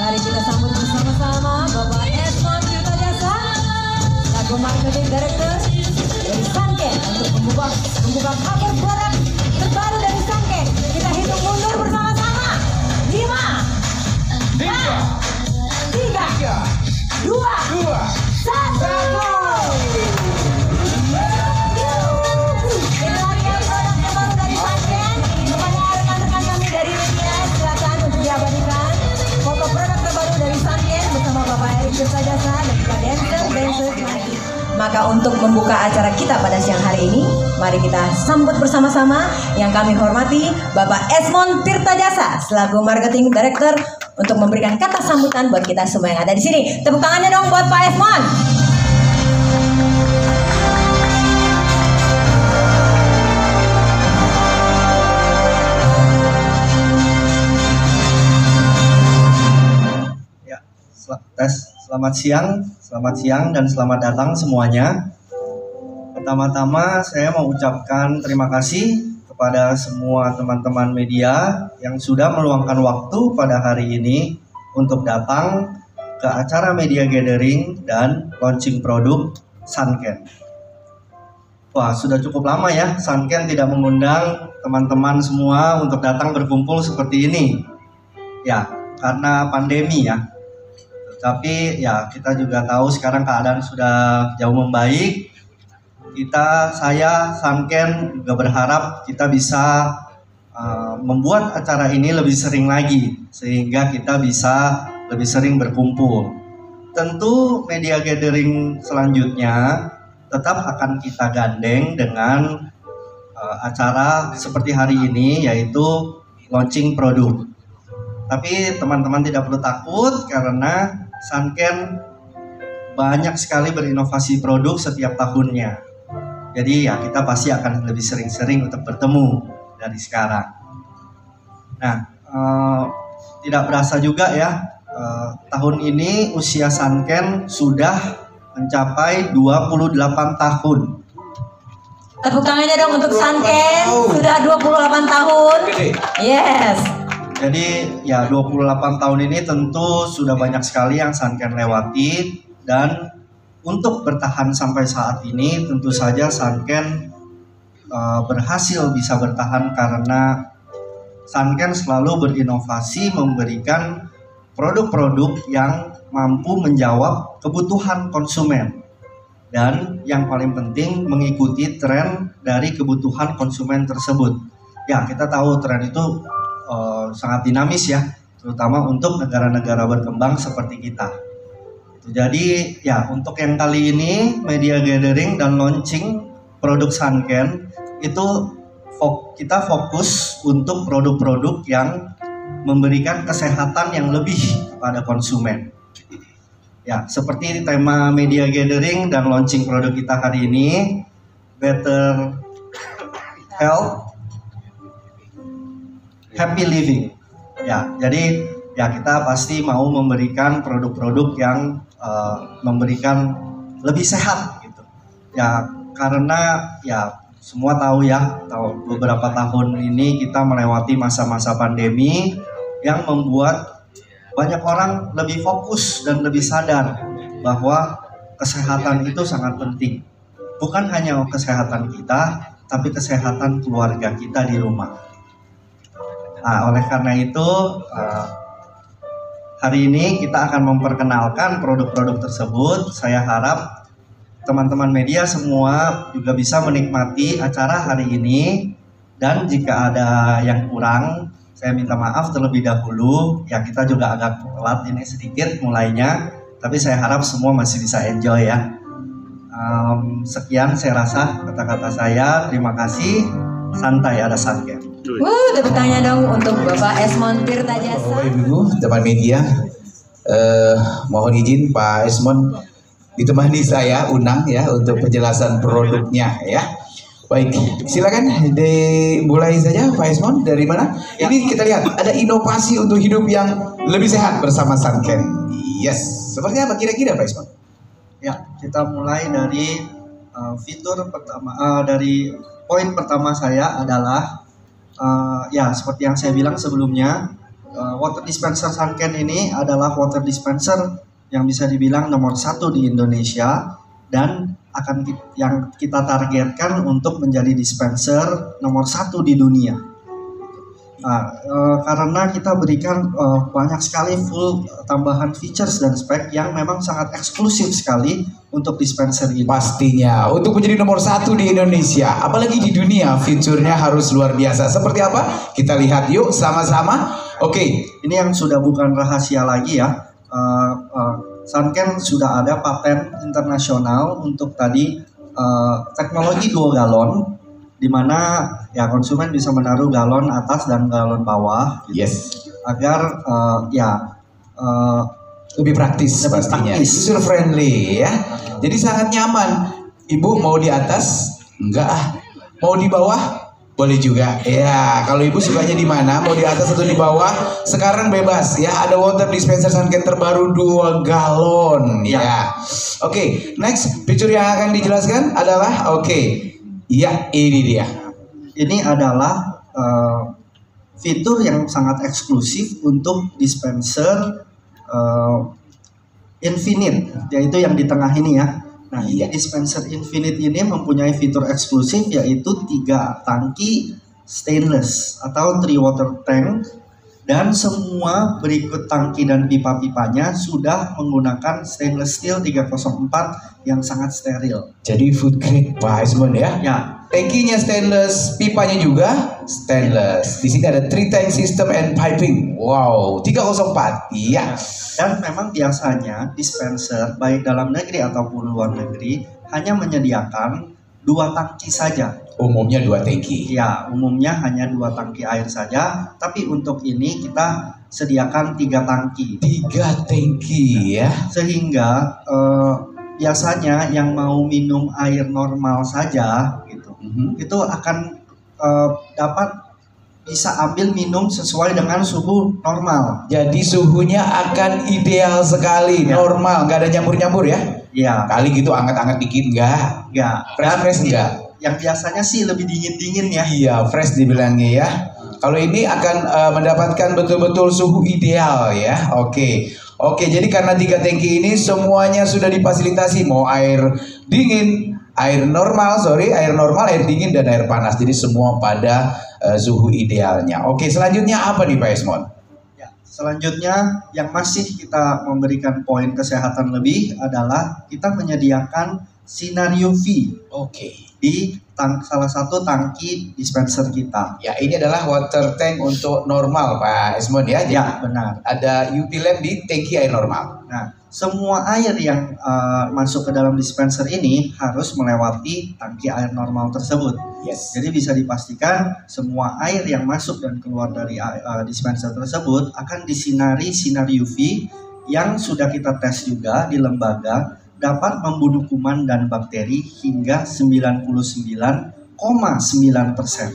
Mari kita sambut bersama-sama Bapak Esmond Tirtajasa, selaku Marketing Director dari Sanken, untuk membuka kabar produk terbaru dari Sanken. Kita hitung mundur bersama-sama. 5, 4, 3, 2, 1. Maka untuk membuka acara kita pada siang hari ini, mari kita sambut bersama-sama yang kami hormati Bapak Esmond Tirtajasa selaku Marketing Director untuk memberikan kata sambutan buat kita semua yang ada di sini. Tepuk tangannya dong buat Pak Esmond. Ya, selamat siang dan selamat datang semuanya. Pertama-tama saya mau ucapkan terima kasih kepada semua teman-teman media yang sudah meluangkan waktu pada hari ini untuk datang ke acara media gathering dan launching produk Sanken. Wah, sudah cukup lama ya Sanken tidak mengundang teman-teman semua untuk datang berkumpul seperti ini. Ya, karena pandemi ya. Tapi ya kita juga tahu sekarang keadaan sudah jauh membaik. Saya, Sanken juga berharap kita bisa membuat acara ini lebih sering lagi, sehingga kita bisa lebih sering berkumpul. Tentu media gathering selanjutnya tetap akan kita gandeng dengan acara seperti hari ini, yaitu launching produk. Tapi teman-teman tidak perlu takut karena Sanken banyak sekali berinovasi produk setiap tahunnya. Jadi ya kita pasti akan lebih sering-sering untuk bertemu dari sekarang. Nah, tidak berasa juga ya, tahun ini usia Sanken sudah mencapai 28 tahun. Tepuk tangannya dong untuk Sanken, sudah 28 tahun. Yes. Jadi ya 28 tahun ini tentu sudah banyak sekali yang Sanken lewati, dan untuk bertahan sampai saat ini tentu saja Sanken berhasil bisa bertahan karena Sanken selalu berinovasi memberikan produk-produk yang mampu menjawab kebutuhan konsumen, dan yang paling penting mengikuti tren dari kebutuhan konsumen tersebut. Ya, kita tahu tren itu sangat dinamis ya, terutama untuk negara-negara berkembang seperti kita. Jadi ya untuk yang kali ini media gathering dan launching produk Sanken itu kita fokus untuk produk-produk yang memberikan kesehatan yang lebih kepada konsumen. Ya, seperti tema media gathering dan launching produk kita hari ini, Better Health, Happy Living. Ya, jadi ya kita pasti mau memberikan produk-produk yang memberikan lebih sehat gitu. Ya, karena ya semua tahu ya, beberapa tahun ini kita melewati masa-masa pandemi yang membuat banyak orang lebih fokus dan lebih sadar bahwa kesehatan itu sangat penting. Bukan hanya kesehatan kita, tapi kesehatan keluarga kita di rumah. Nah, oleh karena itu hari ini kita akan memperkenalkan produk-produk tersebut. Saya harap teman-teman media semua juga bisa menikmati acara hari ini, dan jika ada yang kurang saya minta maaf terlebih dahulu. Ya, kita juga agak telat ini sedikit mulainya, tapi saya harap semua masih bisa enjoy ya. Sekian saya rasa kata-kata saya. Terima kasih. Santai ada Sanken. Tepuk tangannya dong untuk Bapak Esmond Tirtajasa. Bapak Ibu, teman media, mohon izin Pak Esmond ditemani saya Unang ya untuk penjelasan produknya ya. Baik, silakan dimulai saja Pak Esmond. Dari mana? Ya. Ini kita lihat ada inovasi untuk hidup yang lebih sehat bersama Sanken. Yes, seperti apa kira-kira Pak Esmond? Ya, kita mulai dari fitur pertama, dari poin pertama saya adalah ya seperti yang saya bilang sebelumnya, water dispenser Sanken ini adalah water dispenser yang bisa dibilang nomor 1 di Indonesia dan yang kita targetkan untuk menjadi dispenser nomor 1 di dunia. Nah, karena kita berikan banyak sekali full tambahan features dan spek yang memang sangat eksklusif sekali untuk dispenser ini. Pastinya untuk menjadi nomor 1 di Indonesia, apalagi di dunia, fiturnya harus luar biasa. Seperti apa? Kita lihat yuk sama-sama. Oke, ini yang sudah bukan rahasia lagi ya. Sanken sudah ada paten internasional untuk tadi teknologi 2 galon, di mana ya konsumen bisa menaruh galon atas dan galon bawah, gitu, yes, agar lebih praktis pastinya, user friendly ya. Jadi sangat nyaman. Ibu mau di atas? Enggak. Mau di bawah? Boleh juga. Ya, kalau ibu sukanya di mana? Mau di atas atau di bawah? Sekarang bebas ya. Ada water dispenser Sanken terbaru 2 galon ya. Oke, next fitur yang akan dijelaskan adalah ya, ini dia. Ini adalah fitur yang sangat eksklusif untuk dispenser infinite, yaitu yang di tengah ini ya. Nah, dispenser infinite ini mempunyai fitur eksklusif yaitu 3 tangki stainless atau 3 water tank, dan semua berikut tangki dan pipa-pipanya sudah menggunakan stainless steel 304 yang sangat steril. Jadi food grade Pak Esmond ya. Ya. Tankinya stainless, pipanya juga stainless. Di sini ada 3 tank system and piping. Wow, 304. Iya. Dan memang biasanya dispenser baik dalam negeri ataupun luar negeri hanya menyediakan 2 tangki saja. Umumnya 2 tangki. Ya, umumnya hanya 2 tangki air saja. Tapi untuk ini kita sediakan 3 tangki. 3 tangki ya. Sehingga biasanya yang mau minum air normal saja gitu, itu akan dapat bisa ambil minum sesuai dengan suhu normal. Jadi suhunya akan ideal sekali, normal, nggak ada nyambur-nyambur ya? Iya. Kali gitu anget-anget dikit nggak? Nggak. Fresh enggak? Yang biasanya sih lebih dingin-dingin ya. Iya, fresh dibilangnya ya. Kalau ini akan mendapatkan betul-betul suhu ideal ya. Oke, jadi karena 3 tangki ini semuanya sudah difasilitasi, mau air dingin, air normal, air dingin dan air panas. Jadi semua pada suhu idealnya. Oke, selanjutnya apa nih Pak Esmond? Ya, selanjutnya yang masih kita memberikan poin kesehatan lebih adalah kita menyediakan sinar UV. Di salah satu tangki dispenser kita. Ya, ini adalah water tank untuk normal Pak Esmond ya. Ya, benar. Ada UV lamp di tangki air normal. Nah, semua air yang masuk ke dalam dispenser ini harus melewati tangki air normal tersebut. Yes. Jadi bisa dipastikan semua air yang masuk dan keluar dari dispenser tersebut akan disinari sinar UV yang sudah kita tes juga di lembaga, dapat membunuh kuman dan bakteri hingga 99,9%.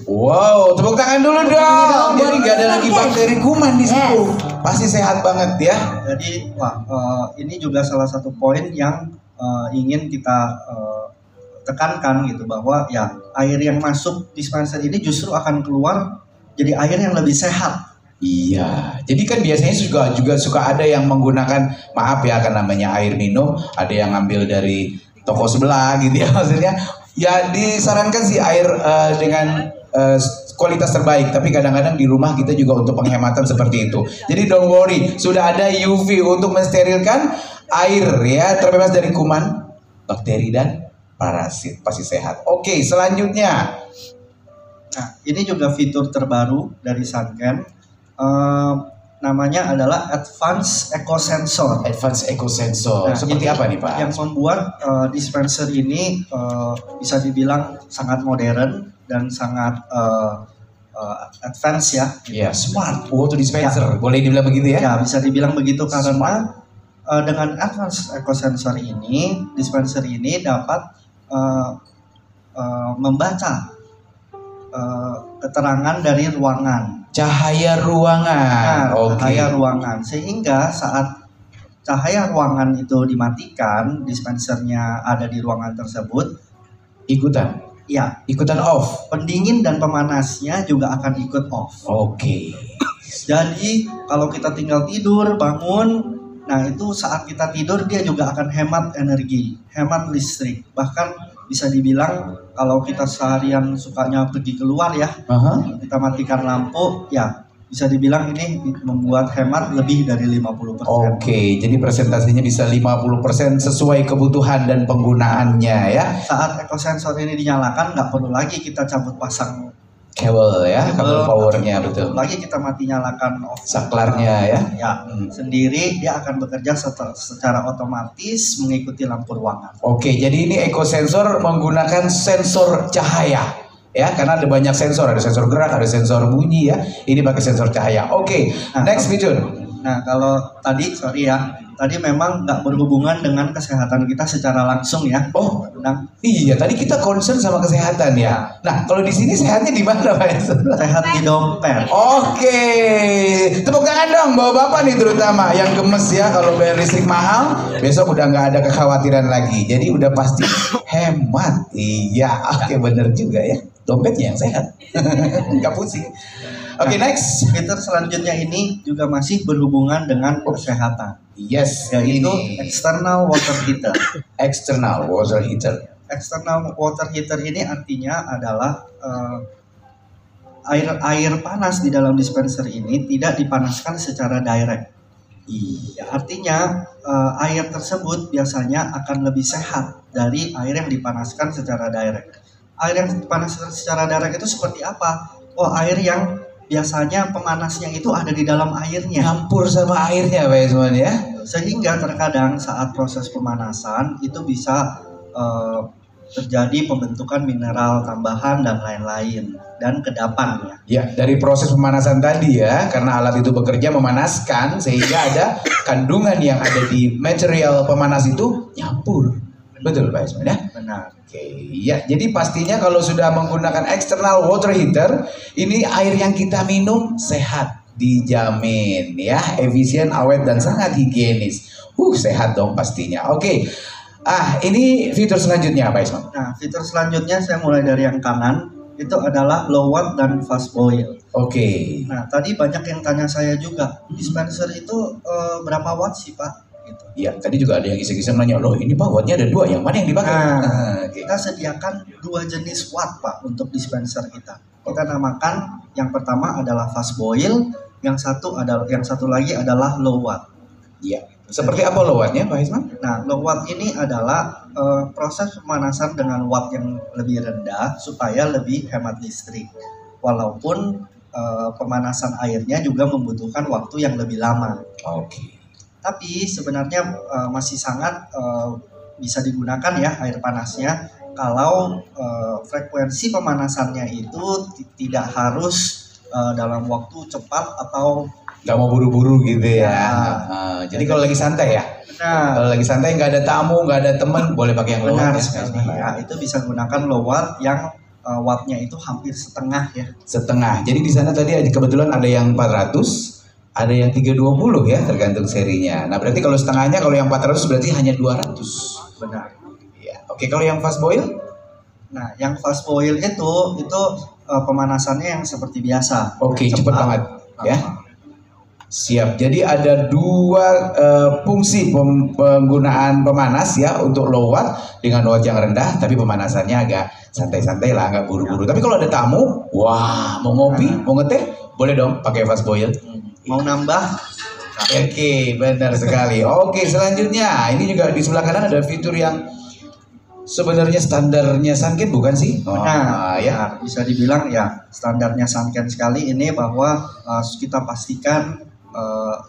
Wow, tepuk tangan dulu dong. Jadi nggak ada lagi bakteri kuman di situ. Pasti sehat banget ya. Jadi, ini juga salah satu poin yang ingin kita tekankan gitu, bahwa ya air yang masuk dispenser ini justru akan keluar jadi air yang lebih sehat. Iya, jadi kan biasanya juga suka ada yang menggunakan, maaf ya kan namanya air minum, ada yang ngambil dari toko sebelah gitu ya maksudnya. Ya disarankan sih air dengan kualitas terbaik, tapi kadang-kadang di rumah kita juga untuk penghematan seperti itu. Jadi don't worry, sudah ada UV untuk mensterilkan air ya, terbebas dari kuman, bakteri dan parasit, pasti sehat. Oke, selanjutnya. Nah, ini juga fitur terbaru dari Sanken. Namanya adalah Advanced Eco Sensor. Nah, seperti apa nih Pak? Yang membuat dispenser ini bisa dibilang sangat modern dan sangat advance ya. Iya, smart water dispenser. Boleh dibilang begitu ya? Ya, bisa dibilang begitu karena dengan Advanced Eco Sensor ini, dispenser ini dapat membaca keterangan dari ruangan. Cahaya ruangan. Cahaya ruangan. Sehingga saat cahaya ruangan itu dimatikan, dispensernya ada di ruangan tersebut, ikutan ya, ikutan off. Pendingin dan pemanasnya juga akan ikut off. Oke. Jadi kalau kita tinggal tidur, bangun, nah itu saat kita tidur dia juga akan hemat energi, hemat listrik. Bahkan bisa dibilang kalau kita seharian sukanya pergi keluar ya, kita matikan lampu, ya bisa dibilang ini membuat hemat lebih dari 50%. Oke, jadi presentasinya bisa 50% sesuai kebutuhan dan penggunaannya ya. Saat ekosensor ini dinyalakan, nggak perlu lagi kita cabut pasang Kabel ya, kabel powernya betul. lagi kita mati nyalakan Saklarnya ya. ya sendiri, dia akan bekerja secara otomatis mengikuti lampu ruangan. Oke, jadi ini ekosensor menggunakan sensor cahaya ya, karena ada banyak sensor, ada sensor gerak, ada sensor bunyi ya. Ini pakai sensor cahaya. Oke, next feature. Nah kalau tadi tadi memang nggak berhubungan dengan kesehatan kita secara langsung ya. Oh, Nah, iya, tadi kita concern sama kesehatan ya. Nah, kalau di sini sehatnya di mana, Pak? sehat di dompet. Oke, tepuk tangan dong bapak-bapak nih terutama yang gemes ya, kalau bayar listrik mahal, besok udah nggak ada kekhawatiran lagi. Jadi udah pasti hemat. Iya, oke bener juga ya. Dompetnya yang sehat, nggak pusing. Oke, next. Fitur selanjutnya ini juga masih berhubungan dengan kesehatan, Yes, yaitu ini external water heater. external water heater. External water heater ini artinya adalah air panas di dalam dispenser ini tidak dipanaskan secara direct. Iya. Artinya air tersebut biasanya akan lebih sehat dari air yang dipanaskan secara direct. Air yang dipanaskan secara direct itu seperti apa? Oh, air yang biasanya pemanasnya itu ada di dalam airnya. Campur sama airnya, Pak Esman ya. Sehingga terkadang saat proses pemanasan itu bisa terjadi pembentukan mineral tambahan dan lain-lain, dan kedapan ya. Ya, dari proses pemanasan tadi ya, karena alat itu bekerja memanaskan sehingga ada kandungan yang ada di material pemanas itu nyampur. Betul Pak Isman ya? Benar. Oke, ya, jadi pastinya kalau sudah menggunakan external water heater, ini air yang kita minum sehat, dijamin ya, efisien, awet dan sangat higienis. Sehat dong pastinya. Oke. Ini fitur selanjutnya Pak Isman. Nah, fitur selanjutnya saya mulai dari yang kanan, itu adalah low watt dan fast boil. Oke. Nah, tadi banyak yang tanya saya juga, dispenser itu berapa watt sih Pak? Gitu. Ya, tadi juga ada yang iseng-iseng nanya, loh ini Pak wattnya ada 2, yang mana yang dipakai? Kita sediakan 2 jenis watt Pak untuk dispenser kita. Kita namakan yang pertama adalah fast boil, yang satu lagi adalah low watt. Iya. Seperti apa low wattnya Pak Isman? Nah, low watt ini adalah proses pemanasan dengan watt yang lebih rendah supaya lebih hemat listrik. Walaupun pemanasan airnya juga membutuhkan waktu yang lebih lama. Oke. Tapi sebenarnya masih sangat bisa digunakan ya air panasnya kalau frekuensi pemanasannya itu tidak harus dalam waktu cepat atau Gak mau buru-buru gitu ya. Jadi kalau lagi santai ya. Nah, Kalau lagi santai nggak ada tamu, nggak ada teman, boleh pakai yang low benar watt sekali ya. Itu bisa gunakan low watt yang wattnya itu hampir setengah ya. Setengah. Jadi di sana tadi kebetulan ada yang 400, ada yang 320 ya, tergantung serinya. Nah, berarti kalau setengahnya, kalau yang 400 berarti hanya 200. Benar. Ya. Oke, kalau yang fast boil? Nah, yang fast boil itu pemanasannya yang seperti biasa. Oke, cepat banget ya. Siap. Jadi ada 2 fungsi penggunaan pemanas ya untuk low watt dengan watt yang rendah, tapi pemanasannya agak santai-santai lah, nggak buru-buru. Tapi kalau ada tamu, wah, mau ngopi, mau ngeteh, boleh dong pakai fast boil. Mau nambah? Oke, benar sekali. Oke, selanjutnya ini juga di sebelah kanan ada fitur yang sebenarnya standarnya Sanken bukan sih? Ya, bisa dibilang ya standarnya Sanken sekali ini bahwa kita pastikan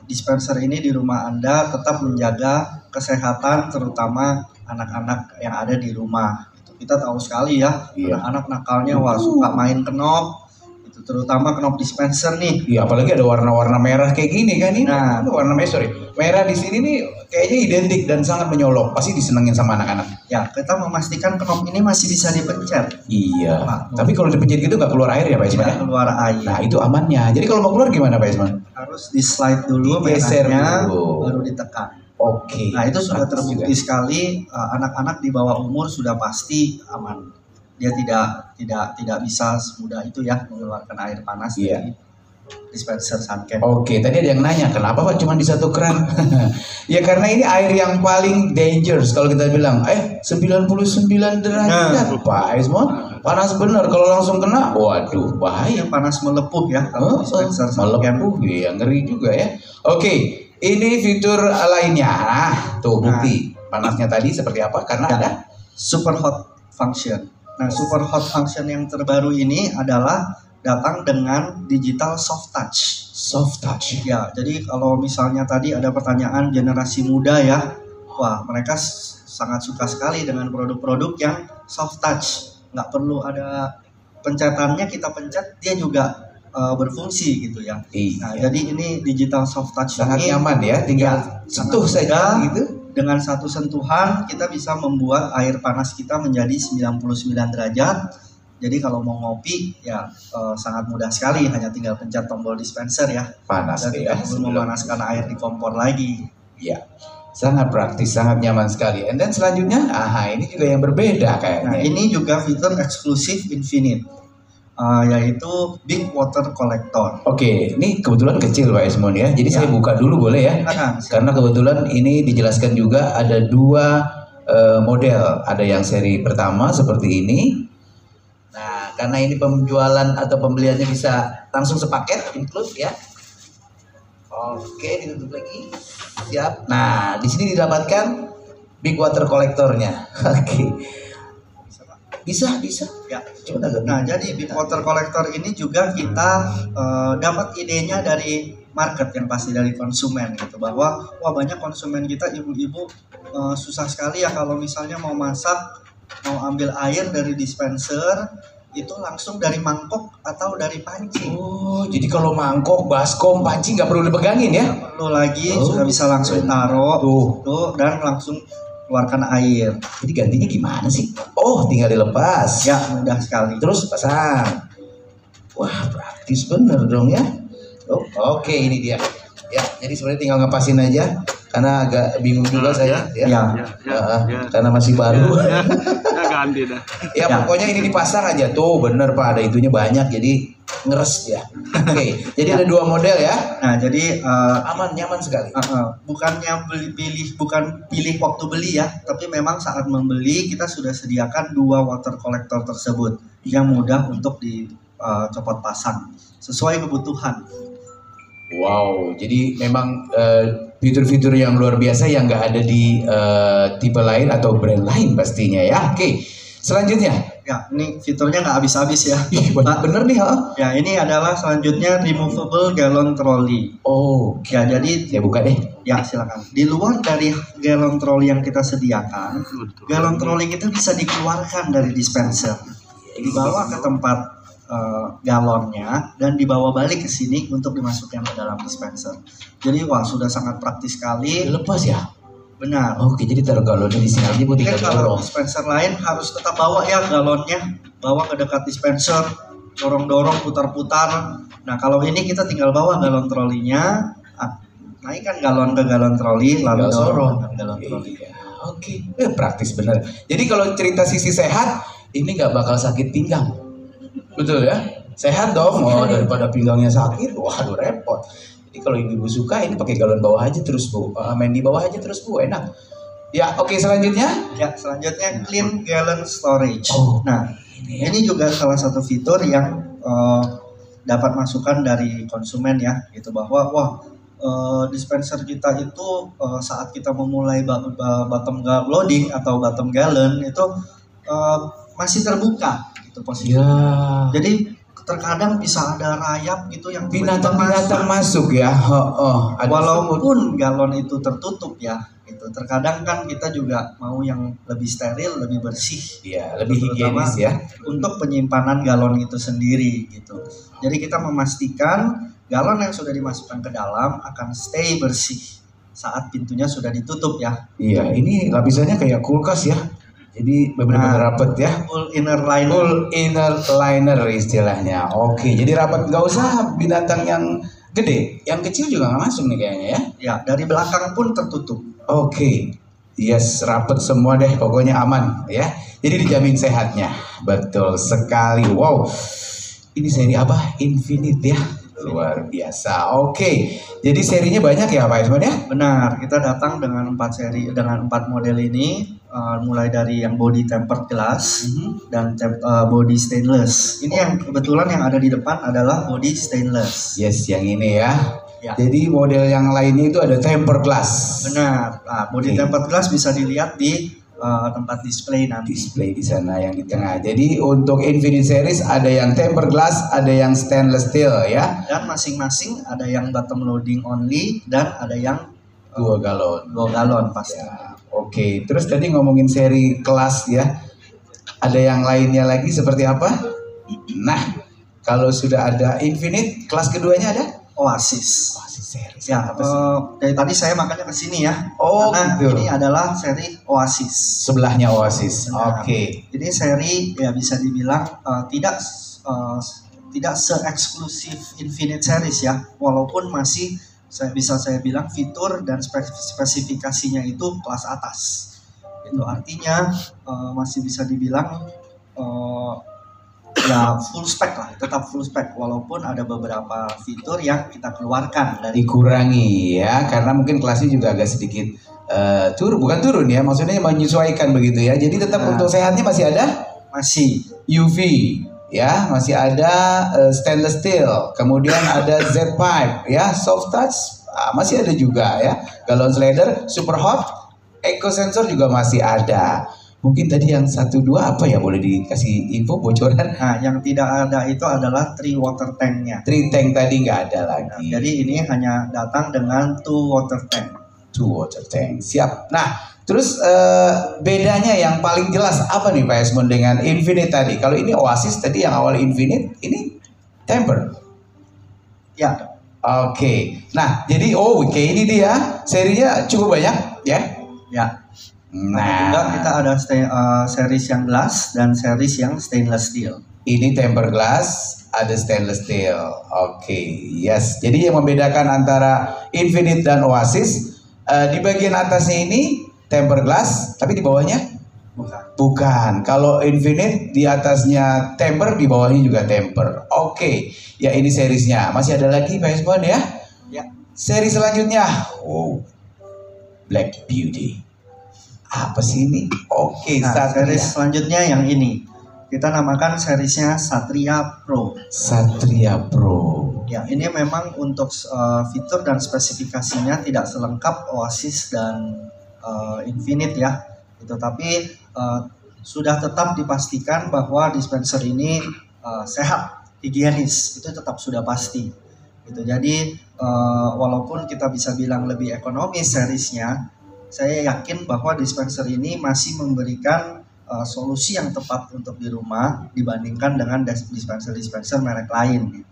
dispenser ini di rumah Anda tetap menjaga kesehatan terutama anak-anak yang ada di rumah. Kita tahu sekali ya, anak-anak nakalnya suka main kenop. Terutama knop dispenser nih. Iya, apalagi ada warna-warna merah kayak gini kan ini. Nah, warna merah di sini nih kayaknya identik dan sangat menyolok. Pasti disenengin sama anak-anak. Ya, kita memastikan knop ini masih bisa dipencet. Iya. Tapi kalau dipencet gitu nggak keluar air ya Pak Isman? Tidak keluar air. Nah, itu amannya. Jadi kalau mau keluar gimana Pak Isman? Harus di slide dulu, digeser merahnya, dulu, baru ditekan. Oke. Nah, itu sudah terbukti sekali anak-anak di bawah umur sudah pasti aman. Dia tidak bisa semudah itu ya mengeluarkan air panas. Iya. dispenser Sunken. Oke, tadi ada yang nanya, kenapa Pak cuma di satu keran? Ya karena ini air yang paling dangerous kalau kita bilang, 99 derajat Pak Esmon, panas bener kalau langsung kena, waduh bahaya. Panas melepuh ya kalau dispenser Sunken. Melepuh ya, ngeri juga ya. Oke, ini fitur lainnya. Nah, tuh bukti panasnya tadi seperti apa? Karena ada super hot function. Nah, super hot function yang terbaru ini adalah datang dengan digital soft touch. Soft touch. Ya, jadi kalau misalnya tadi ada pertanyaan generasi muda ya, wah mereka sangat suka sekali dengan produk-produk yang soft touch. Nggak perlu ada pencetannya, kita pencet dia juga berfungsi gitu ya. Nah, jadi ini digital soft touch sangat ini nyaman ya, tinggal sentuh saja gitu. Dengan satu sentuhan kita bisa membuat air panas kita menjadi 99 derajat. Jadi kalau mau ngopi ya sangat mudah sekali, hanya tinggal pencet tombol dispenser ya. Panas dan ya. tidak perlu memanaskan air di kompor lagi. Ya, sangat praktis, sangat nyaman sekali. And then selanjutnya, ini juga yang berbeda kayaknya. Nah, ini juga fitur eksklusif Infinite, yaitu Big Water Collector. Oke, ini kebetulan kecil Pak Esmon ya. Jadi saya buka dulu boleh ya? Karena kebetulan ini dijelaskan juga ada dua model. Ada yang seri pertama seperti ini. Nah, karena ini penjualan atau pembeliannya bisa langsung sepaket, include ya. Oke, ditutup lagi. Siap. Nah, di sini didapatkan Big Water Collectornya. Oke. Bisa. Ya. Nah, jadi Big Water Collector ini juga kita dapat idenya dari market, yang pasti dari konsumen gitu, bahwa banyak konsumen kita ibu-ibu susah sekali ya kalau misalnya mau masak, mau ambil air dari dispenser itu langsung dari mangkok atau dari panci. Oh, jadi kalau mangkok, baskom, panci nggak perlu dipegangin ya? Nggak perlu lagi, sudah bisa langsung taruh tuh dan langsung keluarkan air. Jadi gantinya gimana sih? Oh, tinggal dilepas. Ya, mudah sekali. Terus pasang. Wah, praktis bener dong ya. Oh, oke, ini dia. Ya, jadi sebenarnya tinggal ngepasin aja. Karena agak bingung juga saya. Ya. Karena masih baru. Ganti dah. Ya, pokoknya ini dipasang aja tuh, bener Pak. Ada itunya banyak, jadi ngeres ya. Oke, jadi ada dua model ya. Nah, jadi aman, nyaman sekali. Bukannya bukan pilih waktu beli ya, tapi memang saat membeli kita sudah sediakan dua water collector tersebut yang mudah untuk dicopot pasang sesuai kebutuhan. Wow, jadi memang fitur-fitur yang luar biasa yang nggak ada di tipe lain atau brand lain pastinya ya. Oke, selanjutnya. Ya, ini fiturnya nggak habis-habis ya. Bener nih, Ya, ini adalah selanjutnya removable gallon trolley. Oh, ya jadi saya buka deh. Ya, silakan. Di luar dari gallon trolley yang kita sediakan, gallon trolley itu bisa dikeluarkan dari dispenser, dibawa ke tempat galonnya dan dibawa balik ke sini untuk dimasukkan ke dalam dispenser. Jadi sudah sangat praktis sekali. Lepas ya? Benar. Oke, jadi taruh galonnya di sini aja buat kalau dispenser lain harus tetap bawa ya galonnya, bawa ke dekat dispenser, dorong-dorong, putar-putar. Nah, kalau ini kita tinggal bawa galon trolinya, naikkan galon ke galon troli, lalu dorong ke galon troli. Oke, praktis bener. Jadi kalau cerita sisi sehat, ini nggak bakal sakit pinggang. Betul ya? Sehat dong, daripada pinggangnya sakit, waduh repot. Jadi kalau ibu suka ini pakai galon bawah aja terus Bu, main di bawah aja terus Bu, enak. Ya, oke, selanjutnya? Ya, selanjutnya clean gallon storage. Nah, ini juga salah satu fitur yang dapat masukan dari konsumen ya, gitu bahwa dispenser kita itu saat kita memulai bottom loading atau bottom gallon itu masih terbuka gitu posisinya. Ya. Jadi terkadang bisa ada rayap gitu yang binatang-binatang masuk ya. Walaupun galon itu tertutup ya, gitu. Terkadang kan kita juga mau yang lebih steril, lebih bersih, ya, lebih higienis ya. Untuk penyimpanan galon itu sendiri gitu. Jadi kita memastikan galon yang sudah dimasukkan ke dalam akan stay bersih saat pintunya sudah ditutup ya. Iya, ini lapisannya kayak kulkas ya. Jadi benar-benar rapat ya. Full inner liner. Full inner liner istilahnya. Oke, jadi rapat, nggak usah binatang yang gede, yang kecil juga nggak masuk nih kayaknya ya. Ya, dari belakang pun tertutup. Oke, yes, rapat semua deh, pokoknya aman ya. Jadi dijamin sehatnya. Betul sekali. Wow, ini seri apa? Infinite ya. Luar biasa. Oke. Jadi serinya banyak ya Pak Esmon ya? Benar, kita datang dengan 4 model ini, mulai dari yang body tempered glass dan body stainless. Ini yang kebetulan yang ada di depan adalah body stainless. Yes, yang ini ya. Ya. Jadi model yang lainnya itu ada tempered glass. Benar. Nah, body Oke. tempered glass bisa dilihat di tempat display nanti. Display di sana yang di tengah. Jadi untuk Infinite Series ada yang tempered glass, ada yang stainless steel ya. Dan masing-masing ada yang bottom loading only dan ada yang 2 galon. 2 galon pasti. Ya, oke. Terus tadi ngomongin seri kelas ya. Ada yang lainnya lagi seperti apa? Nah, kalau sudah ada Infinite, kelas keduanya ada? Oasis. Oasis series. Ya, Apa sih? dari tadi saya makanya ke sini ya. Oh, karena gitu. ini adalah seri Oasis. Sebelahnya Oasis. Benar. Oke. Jadi seri ya bisa dibilang tidak se-eksklusif Infinite Series ya, walaupun masih saya bilang fitur dan spesifikasinya itu kelas atas. Itu artinya masih bisa dibilang ya full spec lah, tetap full spec walaupun ada beberapa fitur yang kita keluarkan dari Dikurangi ya, karena mungkin kelasnya juga agak sedikit bukan turun ya, maksudnya menyesuaikan begitu ya. Jadi tetap Nah. untuk sehatnya masih ada masih UV ya, masih ada stainless steel, kemudian ada Z pipe ya, soft touch masih ada juga ya, galon slider, super hot, eco sensor juga masih ada. Mungkin tadi yang 1-2 apa ya, boleh dikasih info bocoran? Nah, yang tidak ada itu adalah 3 water tanknya. 3 tank tadi nggak ada lagi. Jadi ini hanya datang dengan 2 water tank. 2 water tank, siap. Nah, terus bedanya yang paling jelas apa nih Pak Esmon dengan Infinite tadi? Kalau ini Oasis tadi yang awal Infinite, ini Temper. Ya, Oke. Nah, jadi oke ini dia serinya cukup banyak ya. ya. Nah, Juga kita ada series yang glass dan series yang stainless steel. ini tempered glass, ada stainless steel. Oke, yes. Jadi yang membedakan antara Infinite dan Oasis, di bagian atasnya ini tempered glass, tapi di bawahnya Bukan. bukan. Kalau Infinite di atasnya temper, di bawahnya juga temper. Oke, ya ini seriesnya. Masih ada lagi Pak Esmon ya? Ya. Seri selanjutnya, Black Beauty. Apa sih ini? Oke, Nah, Satria. series selanjutnya yang ini. Kita namakan seriesnya Satria Pro. Satria Pro. Ya, ini memang untuk fitur dan spesifikasinya tidak selengkap Oasis dan Infinite ya. Itu tapi sudah tetap dipastikan bahwa dispenser ini sehat, higienis, itu tetap sudah pasti. Gitu. Jadi walaupun kita bisa bilang lebih ekonomis seriesnya, saya yakin bahwa dispenser ini masih memberikan solusi yang tepat untuk di rumah dibandingkan dengan dispenser merek lain.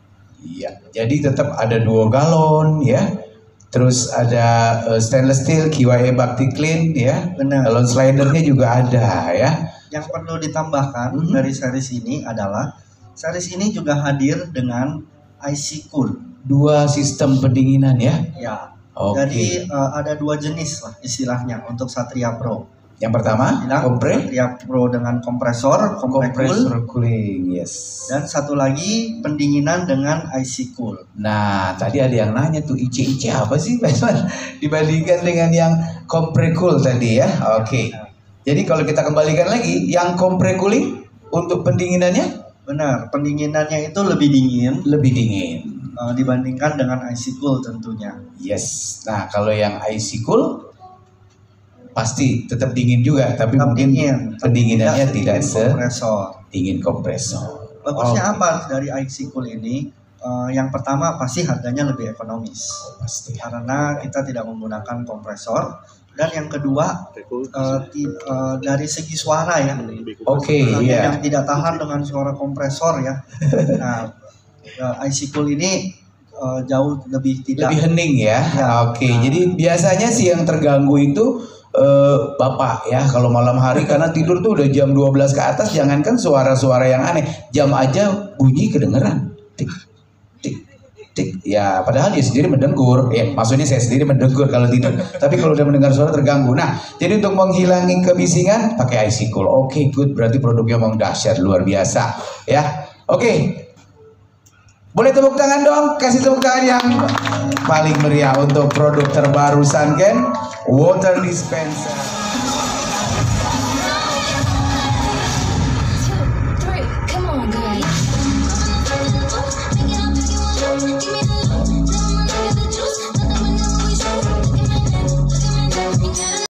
Iya, jadi tetap ada 2 galon ya. Terus ada stainless steel QIA Bakti Clean ya. Benar. Galon slidernya juga ada ya. Yang perlu ditambahkan dari series ini adalah series ini juga hadir dengan IC Cool. 2 sistem pendinginan ya. Ya. Oke. Jadi ada 2 jenis lah istilahnya untuk Satria Pro. Yang pertama, Bilang Satria Pro dengan kompresor kompresor cooling, yes. dan satu lagi pendinginan dengan IC Cool. Nah, tadi ada yang nanya tuh IC apa sih Pak Esman? Dibandingkan dengan yang compre cool tadi ya. Oke. Jadi kalau kita kembalikan lagi, yang compre cooling untuk pendinginannya Benar, pendinginannya itu lebih dingin lebih dingin. dibandingkan dengan IC Cool tentunya. Yes. Nah, kalau yang IC cool pasti tetap dingin juga, tapi Tetap mungkin dingin, pendinginannya tidak kompresor. sedingin kompresor. Bagusnya Oke. apa dari IC Cool ini? Yang pertama pasti harganya lebih ekonomis Pasti. karena kita tidak menggunakan kompresor, dan yang kedua dari segi suara ya. Oke, Iya. iya. Yang tidak tahan dengan suara kompresor ya. Nah, IC Cool ini jauh lebih tidak. Lebih hening ya. Ya. Oke. Jadi biasanya sih yang terganggu itu Bapak ya, kalau malam hari karena tidur tuh udah jam 12 ke atas, jangankan suara-suara yang aneh, jam aja bunyi kedengeran. Tik tik tik. Ya, padahal dia sendiri mendengkur. Ya, maksudnya saya sendiri mendengkur kalau tidur. Tapi kalau udah mendengar suara terganggu. Nah, jadi untuk menghilangi kebisingan pakai IC Cool. Oke, good. Berarti produknya memang dahsyat, luar biasa ya. Oke. Boleh tepuk tangan dong, kasih tepuk tangan yang paling meriah untuk produk terbaru Sanken Water Dispenser.